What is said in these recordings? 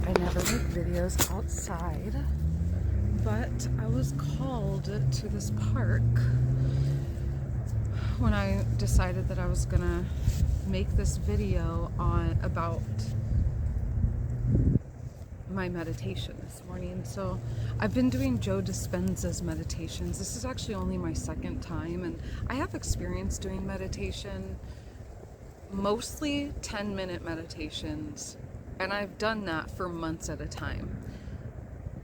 I never make videos outside, but I was called to this park when I decided that I was gonna make this video about my meditation this morning. So I've been doing Joe Dispenzas meditations. This is actually only my second time, and I have experience doing meditation, mostly 10-minute meditations, and I've done that for months at a time.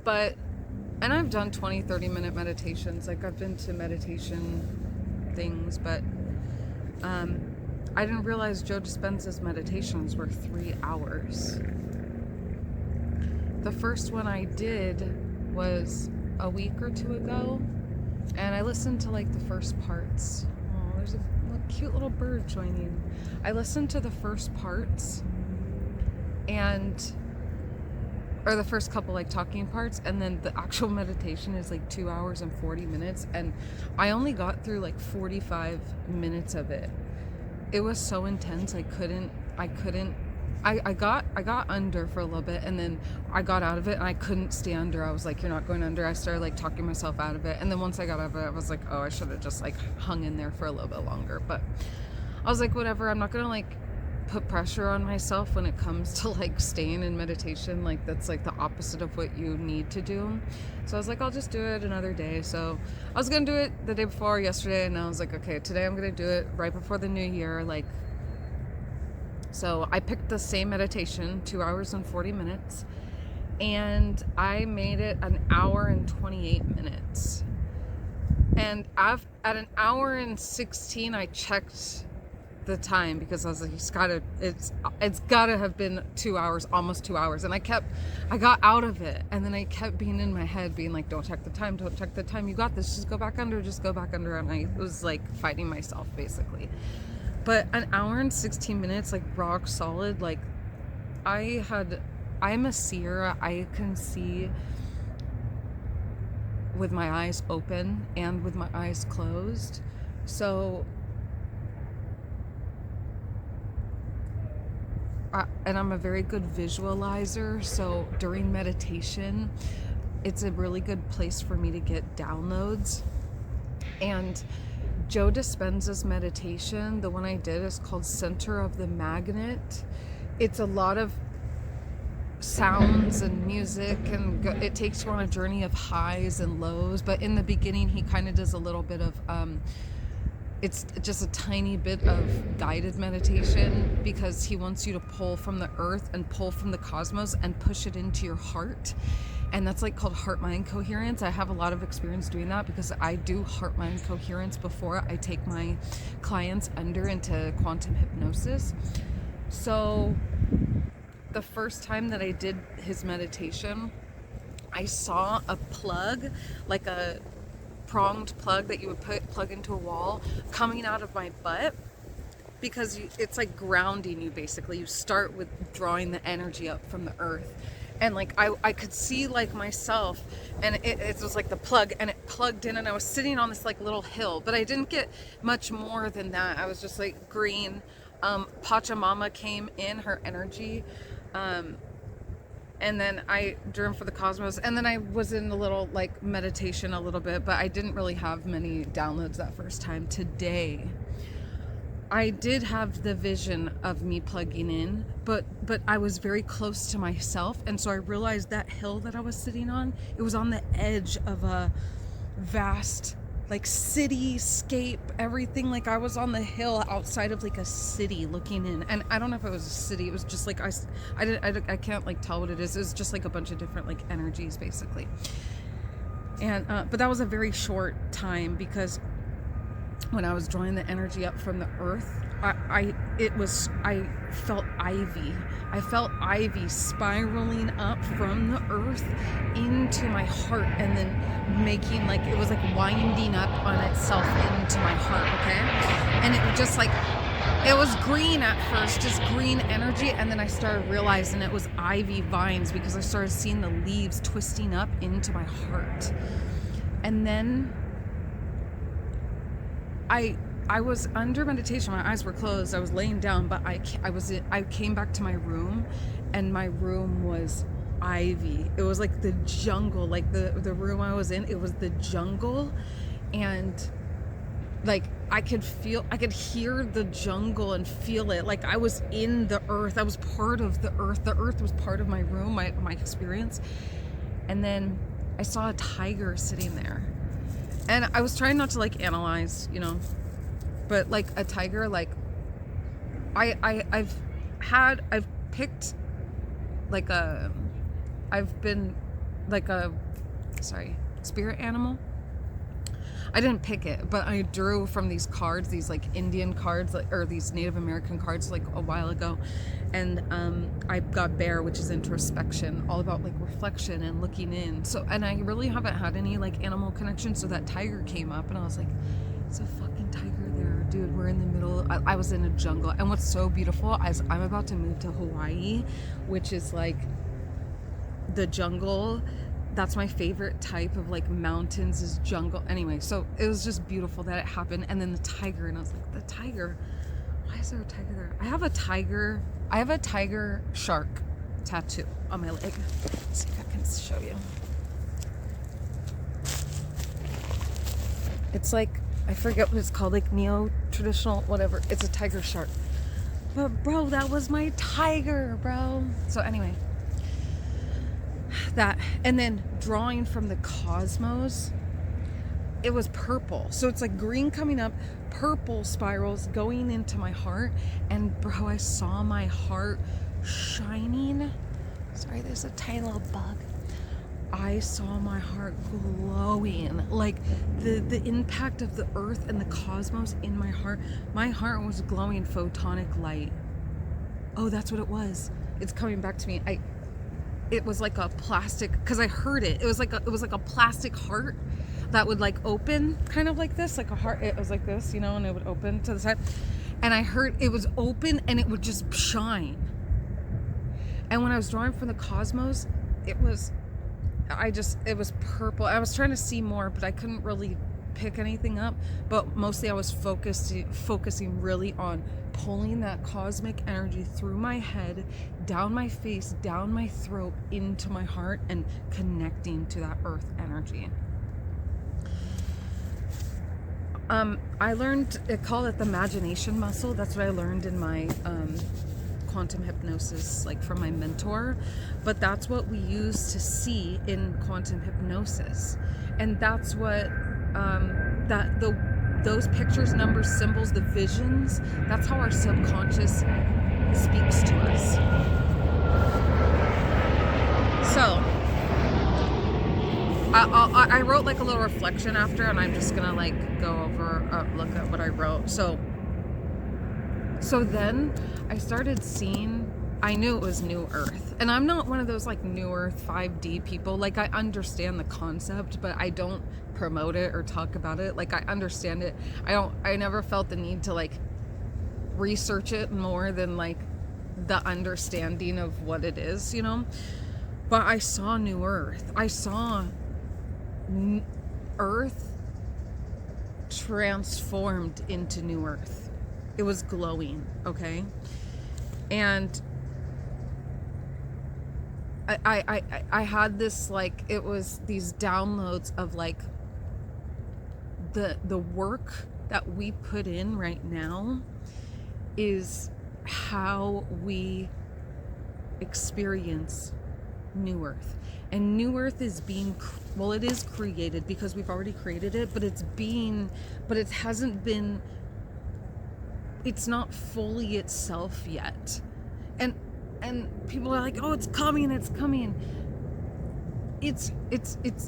And I've done 20-30 minute meditations. Like, I've been to meditation things, but I didn't realize Joe Dispenzas meditations were 3 hours. The first one I did was a week or two ago, and I listened to like the first parts. Oh, there's a cute little bird joining. I listened to the first parts or the first couple like talking parts, and then the actual meditation is like 2 hours and 40 minutes, and I only got through like 45 minutes of it. It was so intense. I got under for a little bit, and then I got out of it, and I couldn't stay under. I was like, you're not going under. I started like talking myself out of it, and then once I got out of it, I was like, oh, I should have just like hung in there for a little bit longer. But I was like, whatever, I'm not gonna like put pressure on myself when it comes to like staying in meditation. Like, that's like the opposite of what you need to do. So I was like, I'll just do it another day. So I was gonna do it the day before yesterday, and I was like, okay, today I'm gonna do it right before the new year. So I picked the same meditation, 2 hours and 40 minutes, and I made it an hour and 28 minutes. And at an hour and 16, I checked the time, because I was like, it's gotta have been 2 hours, almost 2 hours. And I got out of it, and then I kept being in my head, being like, don't check the time, you got this, just go back under. And I was like fighting myself basically. But an hour and 16 minutes, like rock solid. Like, I'm a seer. I can see with my eyes open and with my eyes closed. So, and I'm a very good visualizer. So during meditation, it's a really good place for me to get downloads. And Joe Dispenzas meditation, the one I did, is called Center of the Magnet. It's a lot of sounds and music, and it takes you on a journey of highs and lows. But in the beginning, he kind of does a little bit of it's just a tiny bit of guided meditation, because he wants you to pull from the earth and pull from the cosmos and push it into your heart. And that's like called heart-mind coherence. I have a lot of experience doing that, because I do heart-mind coherence before I take my clients into quantum hypnosis. So the first time that I did his meditation, I saw a plug, like a pronged plug that you would plug into a wall, coming out of my butt, because it's like grounding you basically. You start with drawing the energy up from the earth. And like I could see like myself, and it was like the plug, and it plugged in, and I was sitting on this like little hill, but I didn't get much more than that. I was just like green. Pachamama came in, her energy, and then I drew for the cosmos, and then I was in a little like meditation a little bit, but I didn't really have many downloads that first time. Today I did have the vision of me plugging in, but I was very close to myself, and so I realized that hill that I was sitting on, it was on the edge of a vast like cityscape, everything. Like, I was on the hill outside of like a city looking in, and I don't know if it was a city, it was just like I can't like tell what it is. It was just like a bunch of different like energies basically. And but that was a very short time, because when I was drawing the energy up from the earth, I felt ivy. I felt ivy spiraling up from the earth into my heart, and then making like, it was like winding up on itself into my heart, okay? And it was just like, it was green at first, just green energy, and then I started realizing it was ivy vines, because I started seeing the leaves twisting up into my heart. And then I was under meditation, my eyes were closed, I was laying down, but I came back to my room, and my room was ivy. It was like the jungle, like the room I was in, it was the jungle. And like I could hear the jungle and feel it. Like I was in the earth. I was part of the earth. The earth was part of my room, my experience. And then I saw a tiger sitting there. And I was trying not to like analyze, you know, but like a tiger, like I've picked like I've been like a spirit animal. I didn't pick it, but I drew from these cards, these like Indian cards, or these Native American cards, like a while ago. And I got bear, which is introspection, all about like reflection and looking in. So, and I really haven't had any like animal connection. So that tiger came up and I was like, it's a fucking tiger there, dude. We're in the middle. I was in a jungle. And what's so beautiful is I'm about to move to Hawaii, which is like the jungle. That's my favorite type of like mountains, is jungle. Anyway, so it was just beautiful that it happened. And then the tiger, and I was like, the tiger, why is there a tiger there? I have a tiger shark tattoo on my leg. Let's see if I can show you. It's like, I forget what it's called, like neo-traditional, whatever. It's a tiger shark. But bro, that was my tiger, bro. So anyway, that, and then drawing from the cosmos, it was purple. So it's like green coming up, purple spirals going into my heart. And bro, I saw my heart shining. Sorry, there's a tiny little bug. I saw my heart glowing, like the impact of the earth and the cosmos in my heart. My heart was glowing photonic light. Oh, that's what it was. It's coming back to me. It was like a plastic, because I heard it. It was like a plastic heart that would like open, kind of like this, like a heart. It was like this, you know, and it would open to the side. And I heard it was open and it would just shine. And when I was drawing from the cosmos, it was purple. I was trying to see more, but I couldn't really pick anything up. But mostly I was focusing really on pulling that cosmic energy through my head, down my face, down my throat, into my heart, and connecting to that earth energy. I learned, they call it the imagination muscle. That's what I learned in my quantum hypnosis, like from my mentor. But that's what we use to see in quantum hypnosis. And that's what those pictures, numbers, symbols, the visions, that's how our subconscious speaks to us. So I wrote like a little reflection after, and I'm just gonna like go over, look at what I wrote. So then I started seeing, I knew it was New Earth. And I'm not one of those like New Earth 5D people. Like I understand the concept, but I don't promote it or talk about it. Like I understand it. I never felt the need to like research it more than like the understanding of what it is, you know? But I saw New Earth. I saw Earth transformed into New Earth. It was glowing, okay? And I had this, like, it was these downloads of like the work that we put in right now is how we experience New Earth. And New Earth is being, well, it is created because we've already created it, but it hasn't been, it's not fully itself yet. And people are like, oh, it's coming. It's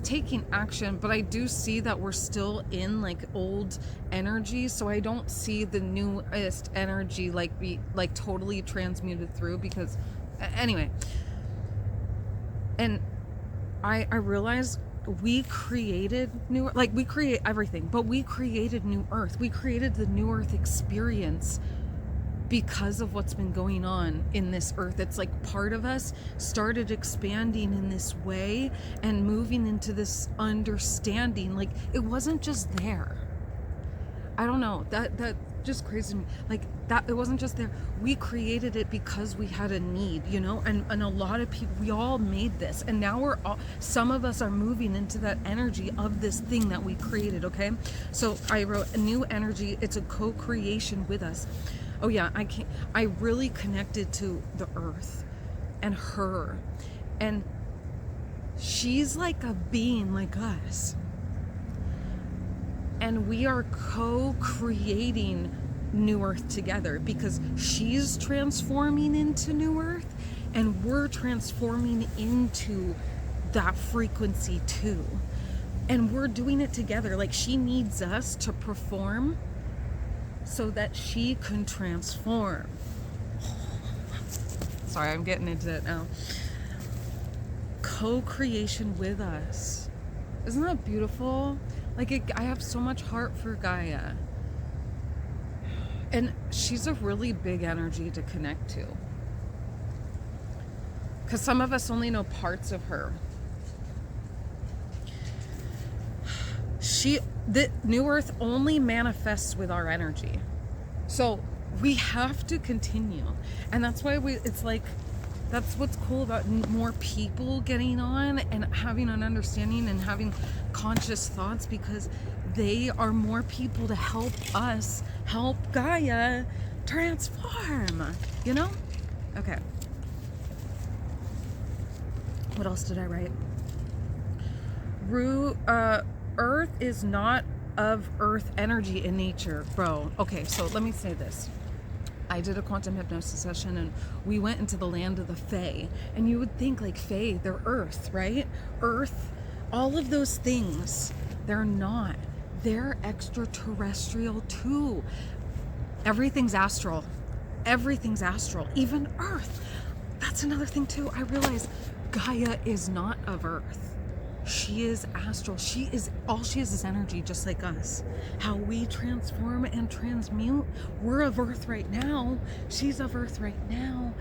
taking action, but I do see that we're still in like old energy, so I don't see the newest energy like be like totally transmuted through, because anyway. And I realized we created New, like we create everything, but we created New Earth. We created the New Earth experience because of what's been going on in this earth. It's like part of us started expanding in this way and moving into this understanding. Like it wasn't just there. I don't know, that just crazy to me. Like that, it wasn't just there. We created it because we had a need, you know, and a lot of people, we all made this, and now we're all, some of us are moving into that energy of this thing that we created. Okay, so I wrote a new energy. It's a co-creation with us. Oh yeah, I really connected to the earth and her, and she's like a being like us. And we are co-creating New Earth together, because she's transforming into New Earth and we're transforming into that frequency too. And we're doing it together. Like, she needs us to perform so that she can transform. Sorry, I'm getting into it now. Co-creation with us. Isn't that beautiful? Like, I have so much heart for Gaia. And she's a really big energy to connect to. Because some of us only know parts of her. The New Earth only manifests with our energy. So we have to continue. And that's why it's like, that's what's cool about more people getting on and having an understanding and having conscious thoughts, because they are more people to help us help Gaia transform, you know? Okay. What else did I write? Earth is not of Earth energy in nature, bro. Okay, so let me say this. I did a quantum hypnosis session and we went into the land of the Fae. And you would think like Fae, they're Earth, right? Earth, all of those things, they're not. They're extraterrestrial too. Everything's astral. Everything's astral. Even Earth. That's another thing too. I realized Gaia is not of Earth. She is astral. All she is energy, just like us. How we transform and transmute. We're of Earth right now. She's of Earth right now.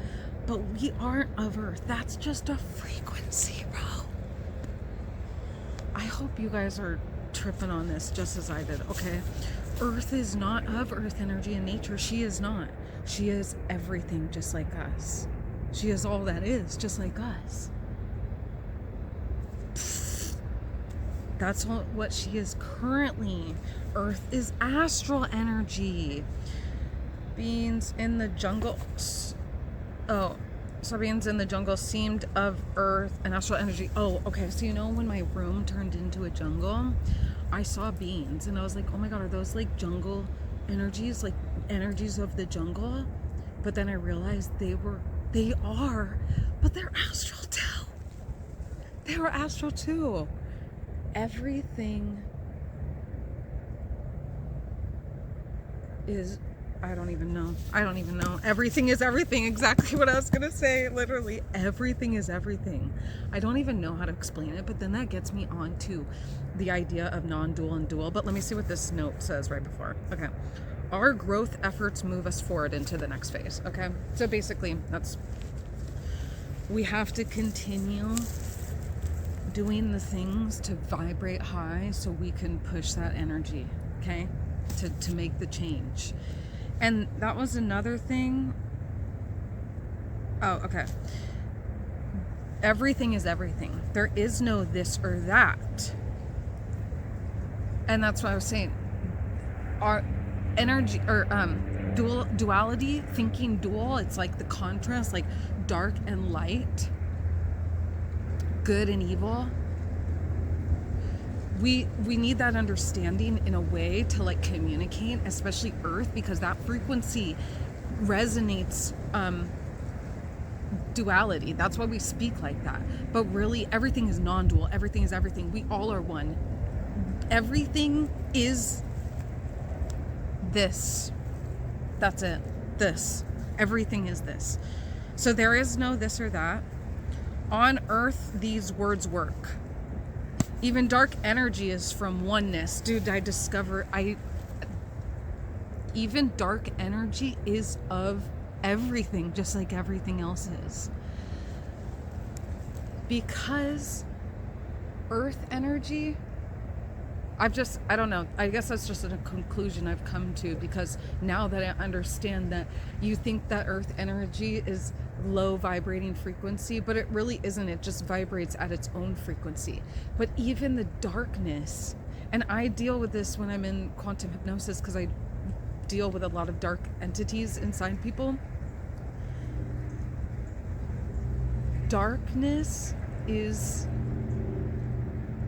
But we aren't of Earth. That's just a frequency, bro. I hope you guys are tripping on this just as I did, okay? Earth is not of Earth energy in nature. She is not. She is everything just like us. She is all that is, just like us. That's what she is currently. Earth is astral energy. Beings in the jungle. Beings in the jungle seemed of Earth and astral energy. Oh, okay. So you know when my room turned into a jungle, I saw beings and I was like, oh my God, are those like jungle energies, like energies of the jungle? But then I realized they are, but they're astral too. They were astral too. Everything is, I don't even know. Everything is everything. Exactly what I was going to say. Literally, everything is everything. I don't even know how to explain it, but then that gets me on to the idea of non-dual and dual. But let me see what this note says right before. Okay. Our growth efforts move us forward into the next phase. Okay. So basically, we have to continue doing the things to vibrate high so we can push that energy, okay, to make the change. And that was another thing. Oh, okay. Everything is everything. There is no this or that. And that's what I was saying. Our energy, or duality, thinking dual, it's like the contrast, like dark and light, good and evil. We need that understanding in a way to like communicate, especially Earth, because that frequency resonates duality. That's why we speak like that. But really, everything is non-dual. Everything is everything. We all are one. Everything is this. That's it. This. Everything is this. So there is no this or that. On Earth, these words work. Even dark energy is from oneness. Dude, even dark energy is of everything, just like everything else is. Because Earth energy I don't know. I guess that's just a conclusion I've come to, because now that I understand that you think that earth energy is low vibrating frequency, but it really isn't. It just vibrates at its own frequency. But even the darkness, and I deal with this when I'm in quantum hypnosis because I deal with a lot of dark entities inside people. Darkness is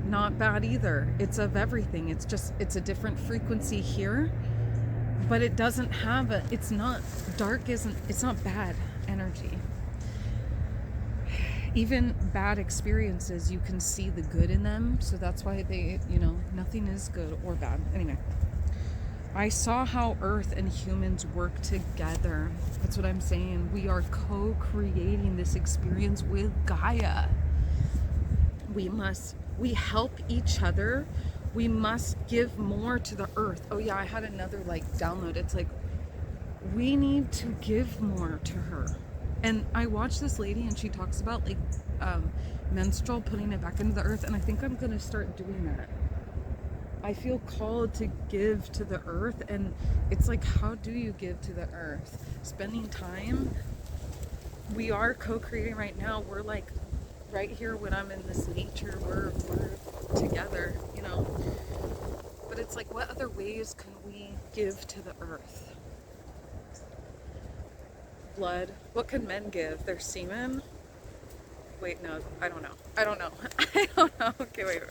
not bad either. It's of everything. It's a different frequency here, but it doesn't have it's not bad energy. Even bad experiences, you can see the good in them. So that's why nothing is good or bad. Anyway, I saw how Earth and humans work together. That's what I'm saying. We are co-creating this experience with Gaia. We help each other. We must give more to the earth. Oh yeah, I had another download. It's like, we need to give more to her. And I watched this lady and she talks about menstrual, putting it back into the earth. And I think I'm going to start doing that. I feel called to give to the earth. And it's like, how do you give to the earth? Spending time. We are co-creating right now. We're right here when I'm in this nature, we're together, but it's like, what other ways can we give to the earth? Blood. What can men give? Their semen? Wait, no, I don't know. I don't know. Okay, wait.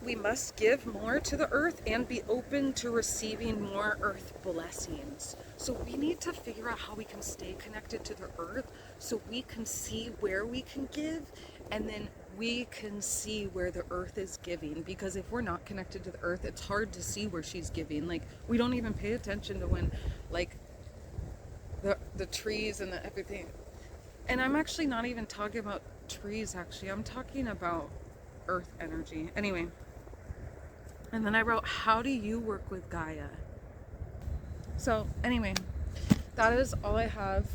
We must give more to the earth and be open to receiving more earth blessings. So we need to figure out how we can stay connected to the earth so we can see where we can give, and then we can see where the earth is giving. Because if we're not connected to the earth, it's hard to see where she's giving. We don't even pay attention to when the trees and the everything. And I'm actually not even talking about trees, actually. I'm talking about earth energy. Anyway. And then I wrote, how do you work with Gaia? So anyway, that is all I have.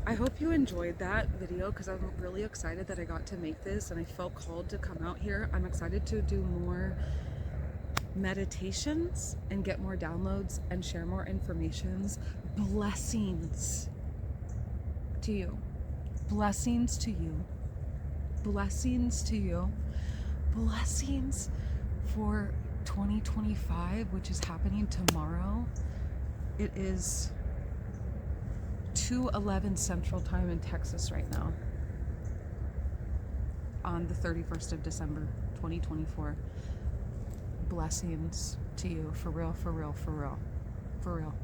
I hope you enjoyed that video, because I'm really excited that I got to make this and I felt called to come out here. I'm excited to do more meditations and get more downloads and share more informations. Blessings to you. Blessings to you. Blessings to you. Blessings for 2025, which is happening tomorrow. It is 2:11 Central Time in Texas right now, on the 31st of December 2024. Blessings to you, for real, for real, for real, for real.